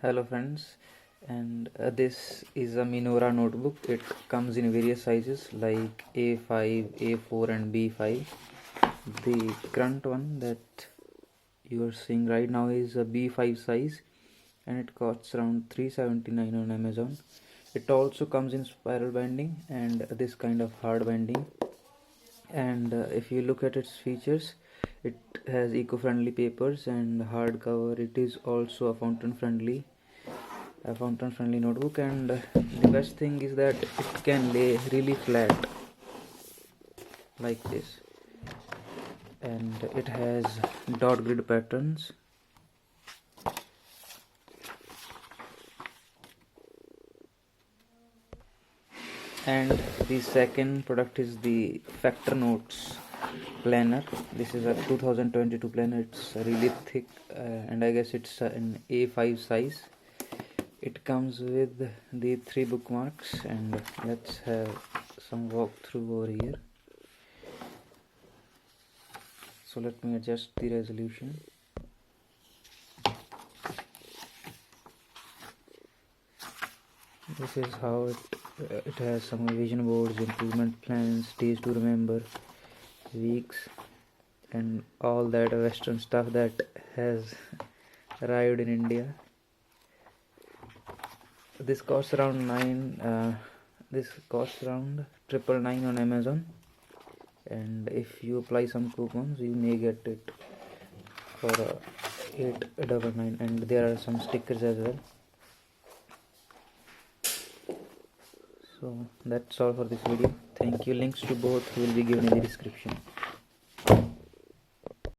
Hello friends, and this is a MENORAH notebook. It comes in various sizes like A5, A4 and B5. The current one that you are seeing right now is a B5 size and it costs around $379 on Amazon. It also comes in spiral binding and this kind of hard binding, and if you look at its features, it has eco-friendly papers and hardcover. It is also a fountain friendly notebook, and the best thing is that it can lay really flat like this, and it has dot grid patterns. And the second product is the Factor Notes planner. This is a 2022 planner. It's really thick, and I guess it's an A5 size. It comes with the 3 bookmarks, and let's have some walkthrough over here. So let me adjust the resolution. This is how it has some vision boards, improvement plans, days to remember, weeks, and all that western stuff that has arrived in India. This costs around $999 on Amazon, and if you apply some coupons you may get it for $899, and there are some stickers as well. So that's all for this video. Thank you. Links to both will be given in the description.